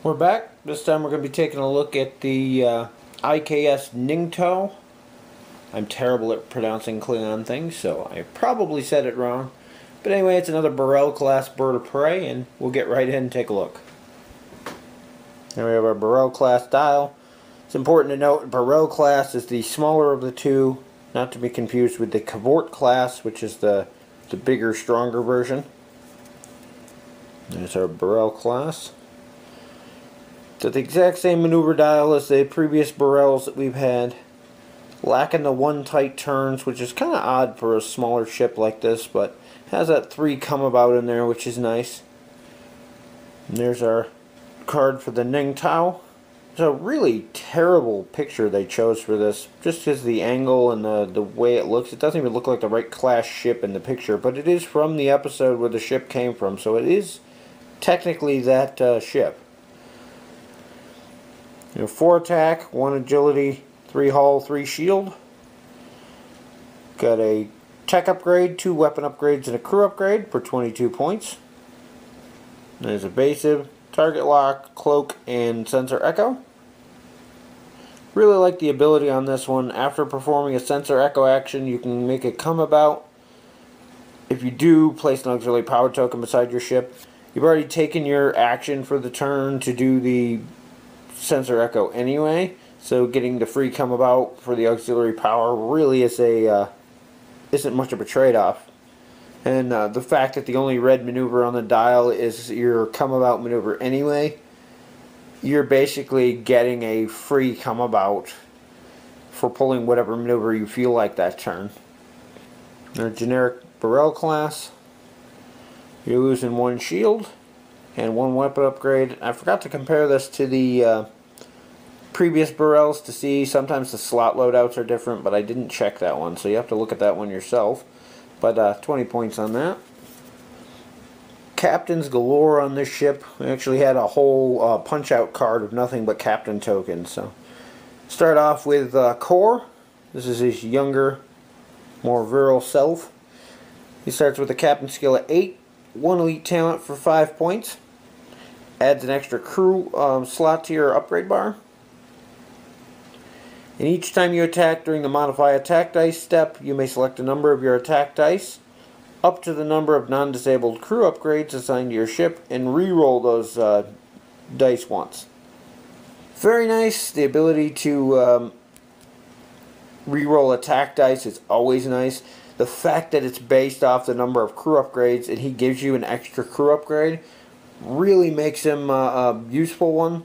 We're back. This time we're going to be taking a look at the IKS Ning'tao. I'm terrible at pronouncing Klingon things, so I probably said it wrong. But anyway, it's another Burrell class bird of prey, and we'll get right in and take a look. Here we have our Burrell class dial. It's important to note Burrell class is the smaller of the two, not to be confused with the Cavort class, which is the bigger, stronger version. There's our Burrell class. So the exact same maneuver dial as the previous Burrells that we've had. Lacking the one tight turns, which is kind of odd for a smaller ship like this, but has that 3 come about in there, which is nice. And there's our card for the Ning'tao. It's a really terrible picture they chose for this, just because the angle and the way it looks. It doesn't even look like the right class ship in the picture, but it is from the episode where the ship came from, so it is technically that ship. 4 attack, 1 agility, 3 hull, 3 shield. Got a tech upgrade, 2 weapon upgrades, and a crew upgrade for 22 points. There's evasive, target lock, cloak, and sensor echo. Really like the ability on this one. After performing a sensor echo action, you can make it come about. If you do place an auxiliary power token beside your ship, you've already taken your action for the turn to do the sensor echo anyway, so getting the free come about for the auxiliary power really is isn't much of a trade-off. And the fact that the only red maneuver on the dial is your come about maneuver anyway, you're basically getting a free come about for pulling whatever maneuver you feel like that turn. Our generic Burrell class, you're losing 1 shield and 1 weapon upgrade. I forgot to compare this to the previous Burrells to see. Sometimes the slot loadouts are different, but I didn't check that one, so you have to look at that one yourself. But 20 points on that. Captains galore on this ship. We actually had a whole punch-out card of nothing but captain tokens. So start off with Core. This is his younger, more virile self. He starts with a captain skill at 8, 1 elite talent for 5 points. Adds an extra crew slot to your upgrade bar. And each time you attack during the modify attack dice step, you may select a number of your attack dice up to the number of non-disabled crew upgrades assigned to your ship and re-roll those dice once. Very nice. The ability to re-roll attack dice is always nice. The fact that it's based off the number of crew upgrades and he gives you an extra crew upgrade really makes him a useful one.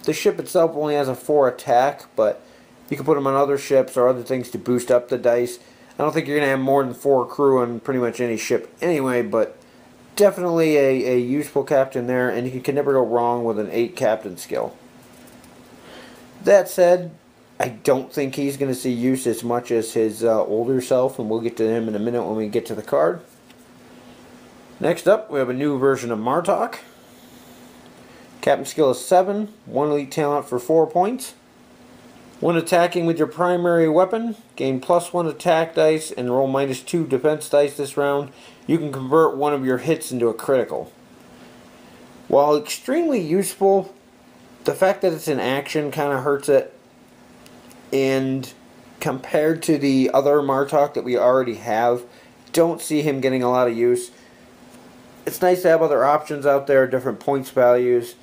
The ship itself only has a 4 attack, but you can put him on other ships or other things to boost up the dice. I don't think you're going to have more than 4 crew on pretty much any ship anyway, but definitely a useful captain there, and you can never go wrong with an 8 captain skill. That said, I don't think he's going to see use as much as his older self, and we'll get to him in a minute when we get to the card. Next up, we have a new version of Martok. Captain skill is 7, 1 elite talent for 4 points. When attacking with your primary weapon, gain +1 attack dice and roll -2 defense dice this round. You can convert one of your hits into a critical. While extremely useful, the fact that it's in action kind of hurts it. And compared to the other Martok that we already have, don't see him getting a lot of use. It's nice to have other options out there, different points values,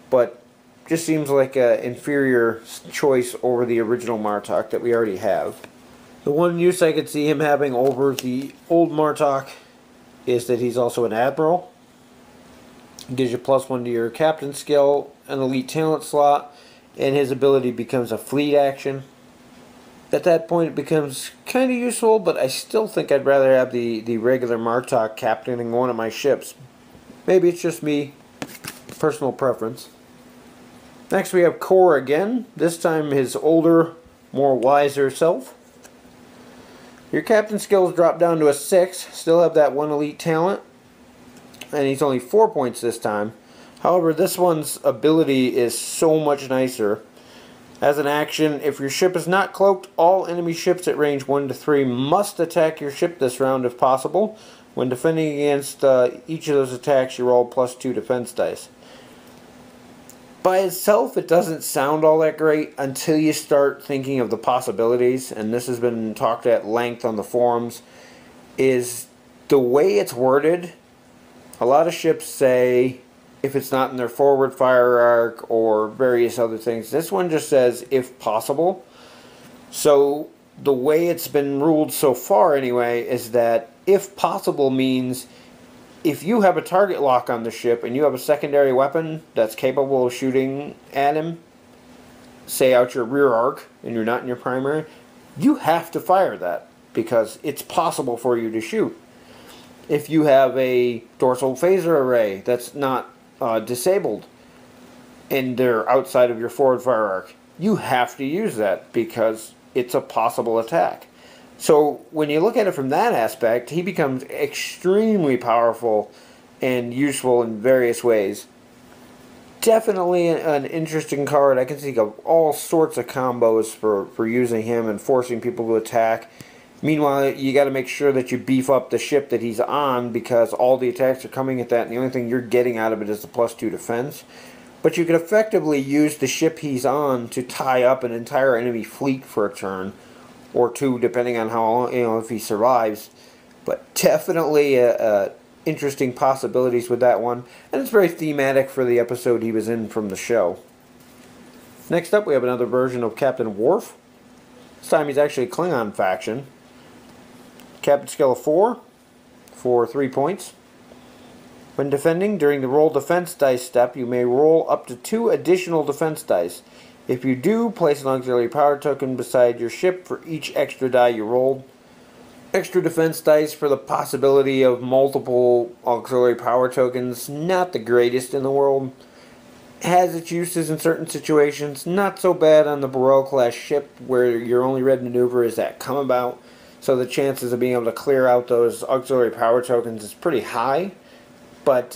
but just seems like an inferior choice over the original Martok that we already have. The one use I could see him having over the old Martok is that he's also an admiral. He gives you +1 to your captain skill, an elite talent slot, and his ability becomes a fleet action. At that point it becomes kind of useful, but I still think I'd rather have the regular Martok captaining one of my ships. Maybe it's just me, personal preference. Next we have Core again, this time his older, more wiser self. Your captain skills drop down to a 6, still have that 1 elite talent, and he's only 4 points this time. However, this one's ability is so much nicer. As an action, if your ship is not cloaked, all enemy ships at range 1 to 3 must attack your ship this round if possible. When defending against each of those attacks, you roll +2 defense dice. by itself, it doesn't sound all that great until you start thinking of the possibilities, and this has been talked at length on the forums, is the way it's worded. A lot of ships say if it's not in their forward fire arc or various other things. This one just says if possible. So the way it's been ruled so far anyway is that if possible means if you have a target lock on the ship and you have a secondary weapon that's capable of shooting at him, say out your rear arc and you're not in your primary, you have to fire that because it's possible for you to shoot. If you have a dorsal phaser array that's not disabled and they're outside of your forward fire arc, you have to use that because it's a possible attack. So when you look at it from that aspect, he becomes extremely powerful and useful in various ways. Definitely an interesting card. I can think of all sorts of combos for using him and forcing people to attack. Meanwhile, you got to make sure that you beef up the ship that he's on because all the attacks are coming at that, and the only thing you're getting out of it is the +2 defense. But you can effectively use the ship he's on to tie up an entire enemy fleet for a turn or two, depending on how long, if he survives. But definitely interesting possibilities with that one, and it's very thematic for the episode he was in from the show. Next up, we have another version of Captain Worf. This time he's actually a Klingon faction. Captain skill of 4 for 3 points. When defending, during the roll defense dice step, you may roll up to 2 additional defense dice. If you do, place an auxiliary power token beside your ship for each extra die you rolled. Extra defense dice for the possibility of multiple auxiliary power tokens, not the greatest in the world. Has its uses in certain situations, not so bad on the Burrell class ship where your only red maneuver is that come about. So the chances of being able to clear out those auxiliary power tokens is pretty high. But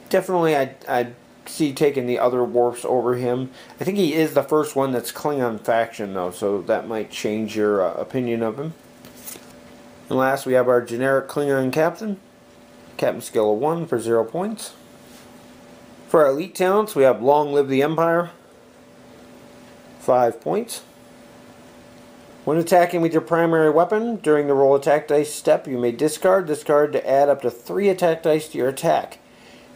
definitely I'd see taking the other Worfs over him. I think he is the first one that's Klingon faction though, so that might change your opinion of him. And last we have our generic Klingon captain. Captain skill of 1 for 0 points. For our elite talents we have Long Live the Empire. 5 points. When attacking with your primary weapon, during the roll attack dice step, you may discard to add up to 3 attack dice to your attack.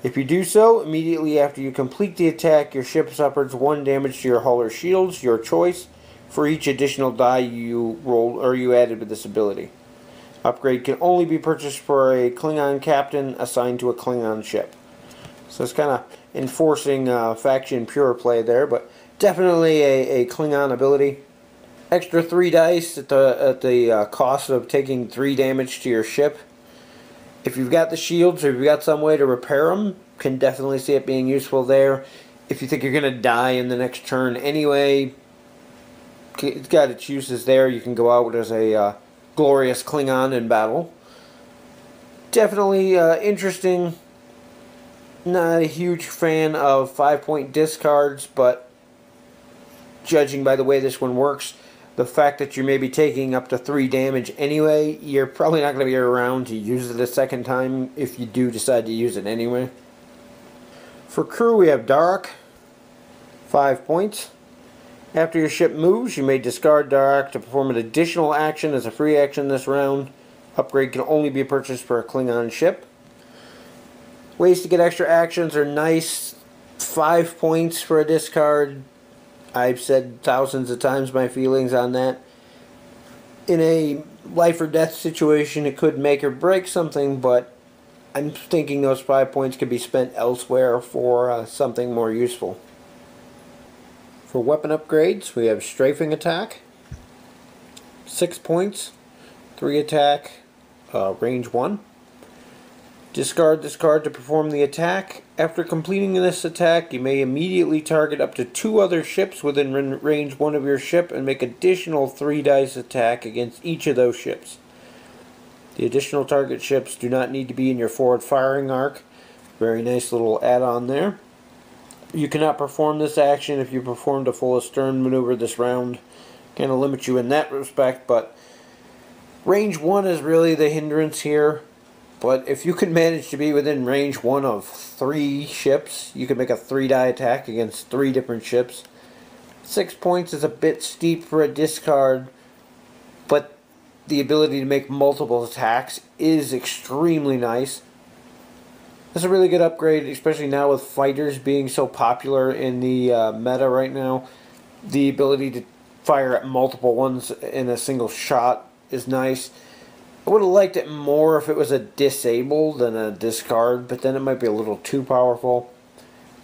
If you do so, immediately after you complete the attack, your ship suffers 1 damage to your hull or shields, your choice, for each additional die you rolled or you added with this ability. Upgrade can only be purchased for a Klingon captain assigned to a Klingon ship. So it's kind of enforcing faction pure play there, but definitely a Klingon ability. Extra 3 dice at the cost of taking 3 damage to your ship. If you've got the shields or if you've got some way to repair them, can definitely see it being useful there. If you think you're going to die in the next turn anyway, it's got its uses there. You can go out as a glorious Klingon in battle. Definitely interesting. Not a huge fan of 5-point discards, but judging by the way this one works, the fact that you're maybe taking up to 3 damage anyway, you're probably not going to be around to use it a second time if you do decide to use it anyway. For crew we have Darak, 5 points. After your ship moves, you may discard Darak to perform an additional action as a free action this round. Upgrade can only be purchased for a Klingon ship. Ways to get extra actions are nice. 5 points for a discard. I've said thousands of times my feelings on that. In a life or death situation, it could make or break something, but I'm thinking those 5 points could be spent elsewhere for something more useful. For weapon upgrades, we have Strafing Attack, 6 points, 3 attack, range 1. Discard to perform the attack. After completing this attack, you may immediately target up to 2 other ships within range 1 of your ship and make additional 3 dice attack against each of those ships. The additional target ships do not need to be in your forward firing arc. Very nice little add-on there. You cannot perform this action if you performed a full astern maneuver this round. Kind of limit you in that respect, but range 1 is really the hindrance here. But if you can manage to be within range 1 of 3 ships, you can make a 3-die attack against 3 different ships. 6 points is a bit steep for a discard, but the ability to make multiple attacks is extremely nice. It's a really good upgrade, especially now with fighters being so popular in the meta right now. The ability to fire at multiple ones in a single shot is nice. I would have liked it more if it was a disable than a discard, but then it might be a little too powerful.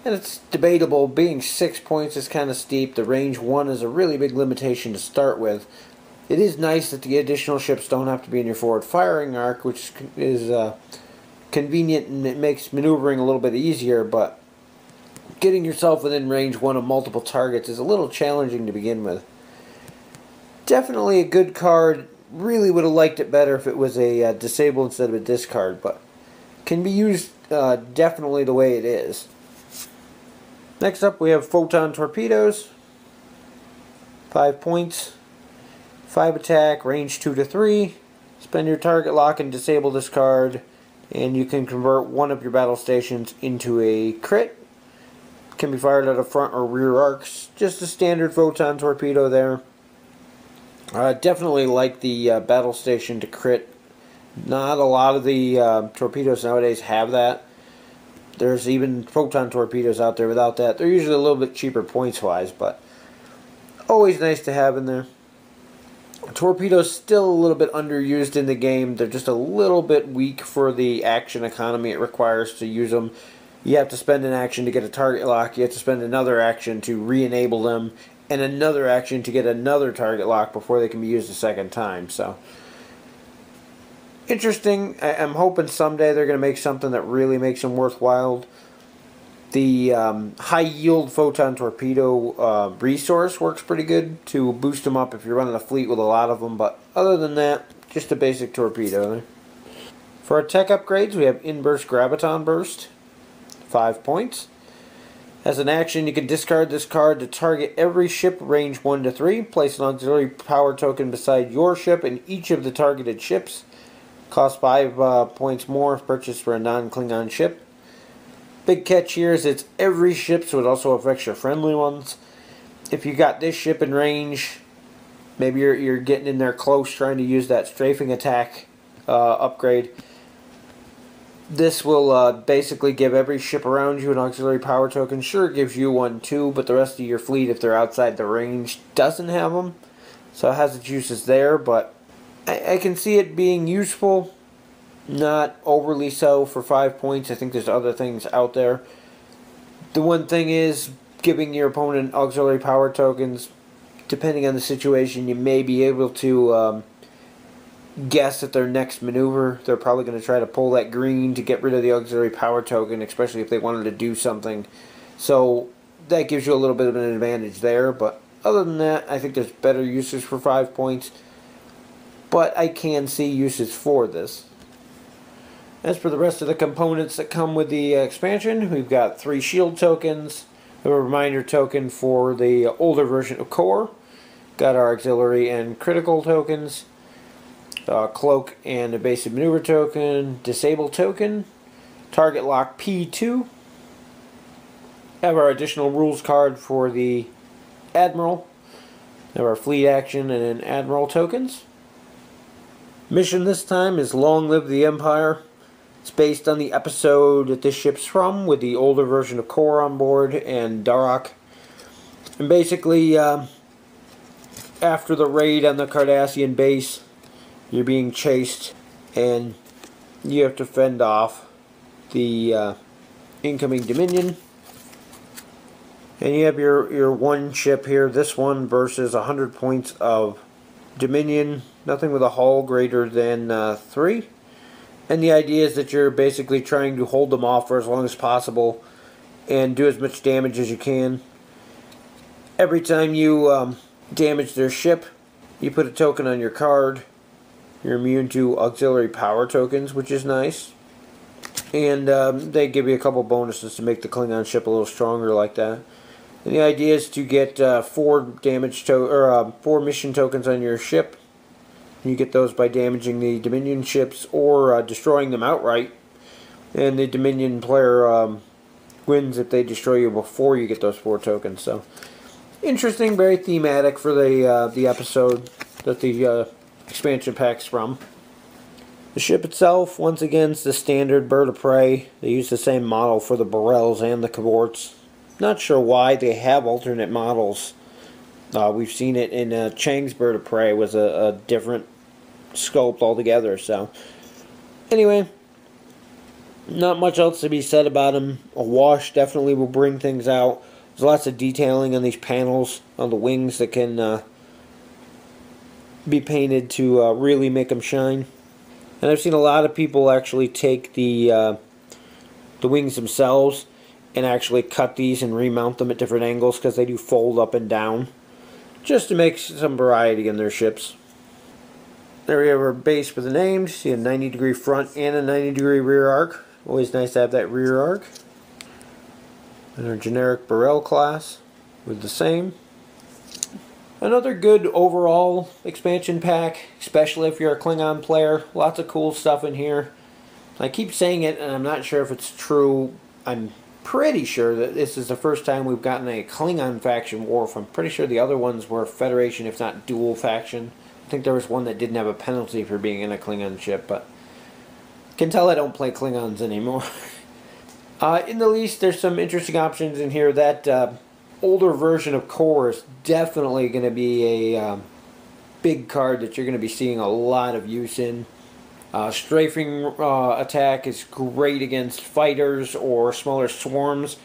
And it's debatable. Being 6 points is kind of steep. The range 1 is a really big limitation to start with. It is nice that the additional ships don't have to be in your forward firing arc, which is convenient and it makes maneuvering a little bit easier, but getting yourself within range 1 of multiple targets is a little challenging to begin with. Definitely a good card. Really would have liked it better if it was a disable instead of a discard, but can be used definitely the way it is. Next up we have photon torpedoes. 5 points, 5 attack, range 2 to 3. Spend your target lock and disable this card, and you can convert one of your battle stations into a crit. Can be fired out of front or rear arcs. Just a standard photon torpedo there. Definitely like the battle station to crit. Not a lot of the torpedoes nowadays have that. There's even photon torpedoes out there without that. They're usually a little bit cheaper points-wise, but always nice to have in there. Torpedoes still a little bit underused in the game. They're just a little bit weak for the action economy it requires to use them. You have to spend an action to get a target lock. You have to spend another action to re-enable them, and another action to get another target lock before they can be used a second time. So interesting. I'm hoping someday they're going to make something that really makes them worthwhile. The high yield photon torpedo resource works pretty good to boost them up if you're running a fleet with a lot of them, but other than that, just a basic torpedo. For our tech upgrades, we have Inburst Graviton Burst, 5 points. As an action, you can discard this card to target every ship range 1 to 3. Place an auxiliary power token beside your ship and each of the targeted ships. Costs 5 points more if purchased for a non-Klingon ship. Big catch here is it's every ship, so it also affects your friendly ones. If you got this ship in range, maybe you're getting in there close trying to use that strafing attack upgrade. This will basically give every ship around you an auxiliary power token. Sure, it gives you one too, but the rest of your fleet, if they're outside the range, doesn't have them. So it has its uses there, but I can see it being useful. Not overly so for 5 points. I think there's other things out there. The one thing is giving your opponent auxiliary power tokens. Depending on the situation, you may be able to guess at their next maneuver. They're probably going to try to pull that green to get rid of the auxiliary power token, especially if they wanted to do something. So that gives you a little bit of an advantage there. But other than that, I think there's better uses for 5 points. But I can see uses for this. As for the rest of the components that come with the expansion, we've got 3 shield tokens, a reminder token for the older version of Core, got our auxiliary and critical tokens, cloak and evasive maneuver token, disable token, target lock P2, have our additional rules card for the Admiral, have our fleet action and Admiral tokens. Mission this time is Long Live the Empire. It's based on the episode that this ship's from, with the older version of Core on board and Darok. And basically, after the raid on the Cardassian base, you're being chased, and you have to fend off the incoming Dominion. And you have your one ship here, this one, versus 100 points of Dominion. Nothing with a hull greater than 3. And the idea is that you're basically trying to hold them off for as long as possible and do as much damage as you can. Every time you damage their ship, you put a token on your card. You're immune to auxiliary power tokens, which is nice. And they give you a couple bonuses to make the Klingon ship a little stronger like that. And the idea is to get 4 mission tokens on your ship. You get those by damaging the Dominion ships or destroying them outright. And the Dominion player wins if they destroy you before you get those 4 tokens. So, interesting, very thematic for the episode that the expansion pack's from. The ship itself, once again, is the standard Bird-of-Prey. They use the same model for the Borels and the Cavorts. Not sure why they have alternate models. We've seen it in Chang's Bird-of-Prey was a different sculpt altogether. So, anyway, not much else to be said about them. A wash definitely will bring things out. There's lots of detailing on these panels on the wings that can be painted to really make them shine. And I've seen a lot of people actually take the wings themselves and actually cut these and remount them at different angles because they do fold up and down, just to make some variety in their ships. There we have our base for the names. See a 90-degree front and a 90-degree rear arc. Always nice to have that rear arc. And our generic Borel class with the same. Another good overall expansion pack, especially if you're a Klingon player. Lots of cool stuff in here. I keep saying it, and I'm not sure if it's true. I'm pretty sure that this is the first time we've gotten a Klingon faction warf. I'm pretty sure the other ones were Federation, if not dual faction. I think there was one that didn't have a penalty for being in a Klingon ship, but can tell I don't play Klingons anymore. In the least, there's some interesting options in here. That older version of Core is definitely going to be a big card that you're going to be seeing a lot of use in. Strafing attack is great against fighters or smaller swarms.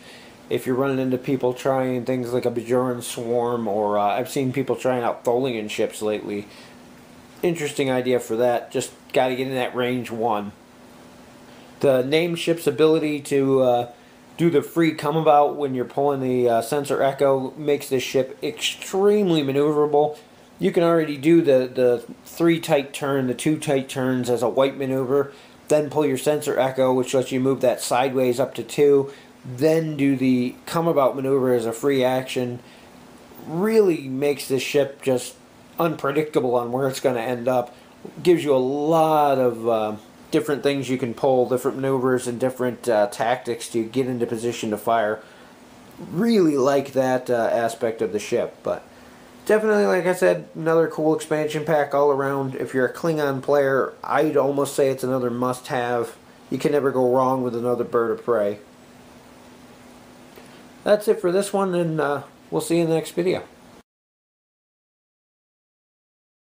If you're running into people trying things like a Bajoran swarm, or I've seen people trying out Tholian ships lately. Interesting idea for that. Just got to get in that range 1. The named ship's ability to do the free come about when you're pulling the sensor echo makes this ship extremely maneuverable. You can already do the 3 tight turn, the 2 tight turns as a white maneuver, then pull your sensor echo, which lets you move that sideways up to 2, then do the come about maneuver as a free action. Really makes this ship just unpredictable on where it's going to end up. Gives you a lot of different things you can pull, different maneuvers and different tactics to get into position to fire. Really like that aspect of the ship, but definitely, like I said, another cool expansion pack all around. If you're a Klingon player, I'd almost say it's another must-have. You can never go wrong with another Bird-of-Prey. That's it for this one, and we'll see you in the next video.